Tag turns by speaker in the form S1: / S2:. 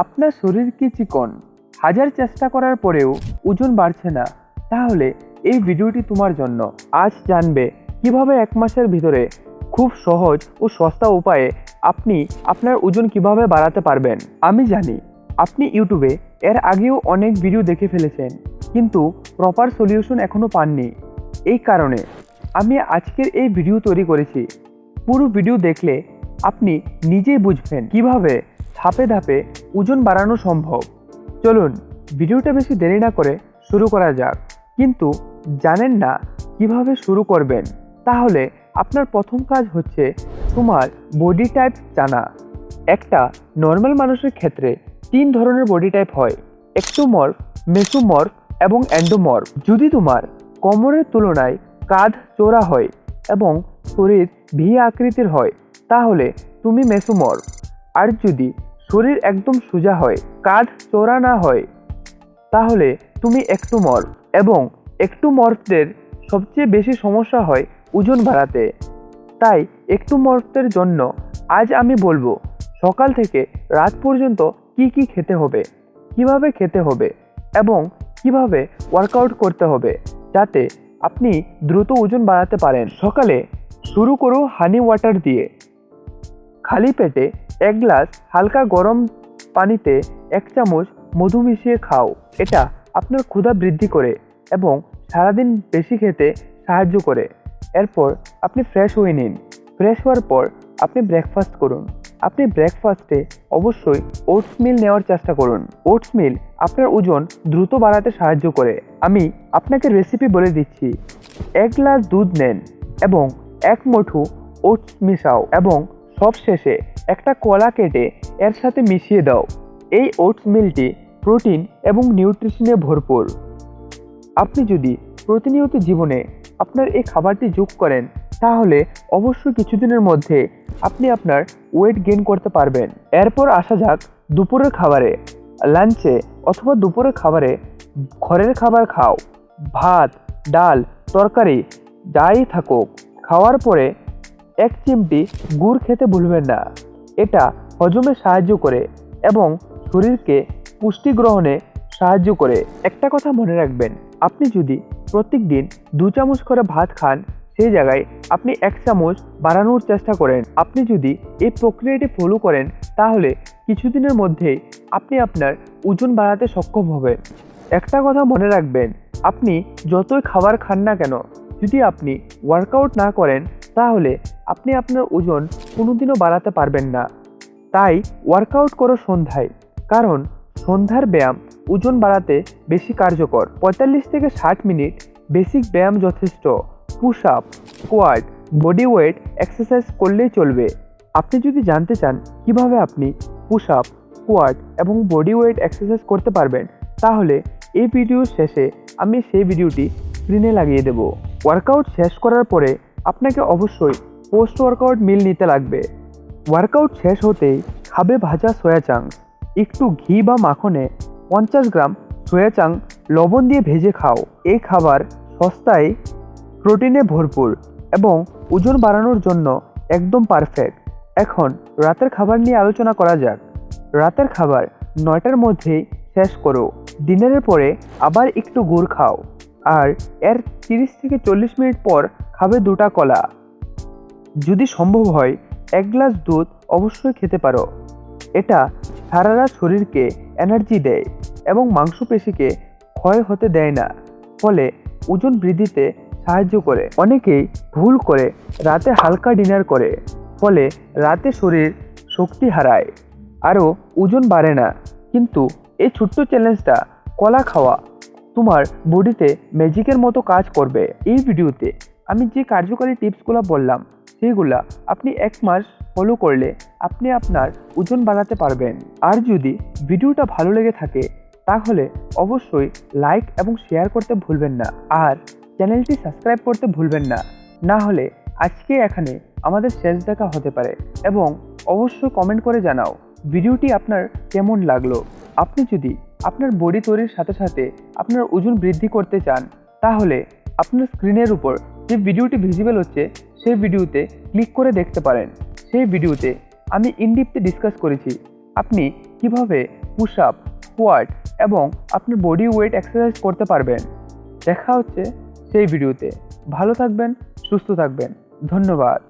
S1: আপনার শরীর কি চিকন, হাজার চেষ্টা করার পরেও ওজন বাড়ছে না? তাহলে এই ভিডিওটি তোমার জন্য। আজ জানবে কিভাবে 1 মাসের ভিতরে খুব সহজ ও সস্তা উপায়ে আপনি আপনার ওজন কিভাবে বাড়াতে পারবেন। আমি জানি আপনি ইউটিউবে এর আগেও অনেক ভিডিও দেখে ফেলেছেন, কিন্তু প্রপার সলিউশন এখনো পাননি। এই কারণে আমি আজকের এই ভিডিও তৈরি করেছি। পুরো ভিডিও দেখলে আপনি নিজেই বুঝবেন কিভাবে ধাপে ধাপে ওজন বাড়ানো সম্ভব। চলুন ভিডিওটা বেশি দেরি না করে শুরু করা যাক। কিন্তু জানেন না কিভাবে শুরু করবেন? তাহলে আপনার প্রথম কাজ হচ্ছে তোমার বডি টাইপ জানা। একটা নর্মাল মানুষের ক্ষেত্রে 3 ধরনের বডি টাইপ হয়: একটোমর্ফ, মেসোমর্ফ এবং এন্ডোমর্ফ। যদি তোমার কোমরের তুলনায় কাঁধ চওড়া হয় এবং শরীর ভি আকৃতির হয় তাহলে তুমি মেসোমর্ফ। আর যদি শরীর একদম সোজা হয়, কাঁধ চওড়া না হয়, তাহলে তুমি একটোমর্ফ। এবং একটোমর্ফদের সবচেয়ে বেশি সমস্যা হয় ওজন বাড়াতে। তাই একটোমর্ফদের জন্য আজ আমি বলবো সকাল থেকে রাত পর্যন্ত কি কি খেতে হবে, কিভাবে খেতে হবে এবং কিভাবে ওয়ার্কআউট করতে হবে যাতে আপনি দ্রুত ওজন বাড়াতে পারেন। সকালে শুরু করো হানি ওয়াটার দিয়ে। খালি পেটে 1 গ্লাস হালকা গরম পানিতে 1 চামচ মধু মিশিয়ে খাও। এটা আপনার ক্ষুধা বৃদ্ধি করে এবং সারাদিন বেশি খেতে সাহায্য করে। এরপর আপনি ফ্রেশ হয়ে নিন। ফ্রেশ হওয়ার পর আপনি ব্রেকফাস্ট করুন। আপনি ব্রেকফাস্টে অবশ্যই ওটস মিল নেওয়ার চেষ্টা করুন। ওটস মিল আপনার ওজন দ্রুত বাড়াতে সাহায্য করে। আমি আপনাকে রেসিপি বলে দিচ্ছি। 1 গ্লাস দুধ নেন এবং 1 মুঠো ওটস মিশাও এবং সবশেষে একটা কলা কেটে এর সাথে মিশিয়ে দাও। এই ওটস মিলটি প্রোটিন এবং নিউট্রিশনে ভরপুর। আপনি যদি প্রতিনিয়ত জীবনে আপনার এই খাবারটি যোগ করেন তাহলে অবশ্যই কিছুদিনের মধ্যে আপনি আপনার ওয়েট গেইন করতে পারবেন। এরপর আসা যাক দুপুরের খাবারে। লাঞ্চে অথবা দুপুরের খাবারে ঘরের খাবার খাও। ভাত, ডাল, তরকারি যাই থাকুক, খাওয়ার পরে 1 চিমটি গুড় খেতে ভুলবেন না। এটা হজমে সাহায্য করে এবং শরীরকে পুষ্টি গ্রহণে সাহায্য করে। একটা কথা মনে রাখবেন, আপনি যদি প্রত্যেক দিন 2 চামচ করে ভাত খান, সেই জায়গায় আপনি 1 চামচ বাড়ানোর চেষ্টা করেন। আপনি যদি এই প্রক্রিয়াটি ফলো করেন তাহলে কিছুদিনের মধ্যেই আপনি আপনার ওজন বাড়াতে সক্ষম হবেন। একটা কথা মনে রাখবেন, আপনি যতই খাবার খান না কেন, যদি আপনি ওয়ার্কআউট না করেন তাহলে আপনি আপনার ওজন কোনোদিনও বাড়াতে পারবেন না। তাই ওয়ার্কআউট করো সন্ধ্যায়, কারণ সন্ধ্যার ব্যায়াম ওজন বাড়াতে বেশি কার্যকর। 45 থেকে 60 মিনিট বেসিক ব্যায়াম যথেষ্ট। Push up, squat, body weight exercise করলেই চলবে। আপনি যদি জানতে চান কিভাবে আপনি পুশ আপ, স্কোয়াট এবং বডি ওয়েট এক্সারসাইজ করতে পারবেন তাহলে এই ভিডিওর শেষে আমি সেই ভিডিওটি স্ক্রিনে লাগিয়ে দেব। ওয়ার্কআউট শেষ করার পরে আপনাকে অবশ্যই পোস্ট ওয়ার্কআউট মিল নিতে লাগবে। ওয়ার্কআউট শেষ হতেই খাবে ভাজা সয়া চাংস। একটু ঘি বা মাখনে 50 গ্রাম সয়া চাং লবণ দিয়ে ভেজে খাও। এই খাবার সস্তায়, প্রোটিনে ভরপুর এবং ওজন বাড়ানোর জন্য একদম পারফেক্ট। এখন রাতের খাবার নিয়ে আলোচনা করা যাক। রাতের খাবার 9টার মধ্যেই শেষ করো। ডিনারের পরে আবার একটু গুড় খাও আর এর 30 থেকে 40 মিনিট পর খাবে 2টা কলা। যদি সম্ভব হয় 1 গ্লাস দুধ অবশ্যই খেতে পারো। এটা সারা রাত শরীরকে এনার্জি দেয় এবং মাংসপেশিকে ক্ষয় হতে দেয় না, ফলে ওজন বৃদ্ধিতে সাহায্য করে। অনেকেই ভুল করে রাতে হালকা ডিনার করে, ফলে রাতে শরীর শক্তি হারায়, আরও ওজন বাড়ে না। কিন্তু এই ছোট্ট চ্যালেঞ্জটা, কলা খাওয়া, তোমার বডিতে ম্যাজিকের মতো কাজ করবে। এই ভিডিওতে আমি যে কার্যকরী টিপসগুলো বললাম সেগুলা আপনি 1 মাস ফলো করলে আপনি আপনার ওজন বাড়াতে পারবেন। আর যদি ভিডিওটা ভালো লেগে থাকে তাহলে অবশ্যই লাইক এবং শেয়ার করতে ভুলবেন না, আর চ্যানেলটি সাবস্ক্রাইব করতে ভুলবেন না। না হলে আজকে এখানে আমাদের শেষ দেখা হতে পারে। এবং অবশ্যই কমেন্ট করে জানাও ভিডিওটি আপনার কেমন লাগলো। আপনি যদি আপনার বডি তৈরির সাথে সাথে আপনার ওজন বৃদ্ধি করতে চান তাহলে আপনার স্ক্রিনের উপর যে ভিডিওটি ভিজিবল হচ্ছে সেই ভিডিওতে ক্লিক করে দেখতে পারেন। সেই ভিডিওতে আমি ইনডিপথে ডিসকাস করেছি আপনি কিভাবে পুশ আপ, স্কোয়াট এবং আপনার বডি ওয়েট এক্সারসাইজ করতে পারবেন। দেখা হচ্ছে সেই ভিডিওতে। ভালো থাকবেন, সুস্থ থাকবেন। ধন্যবাদ।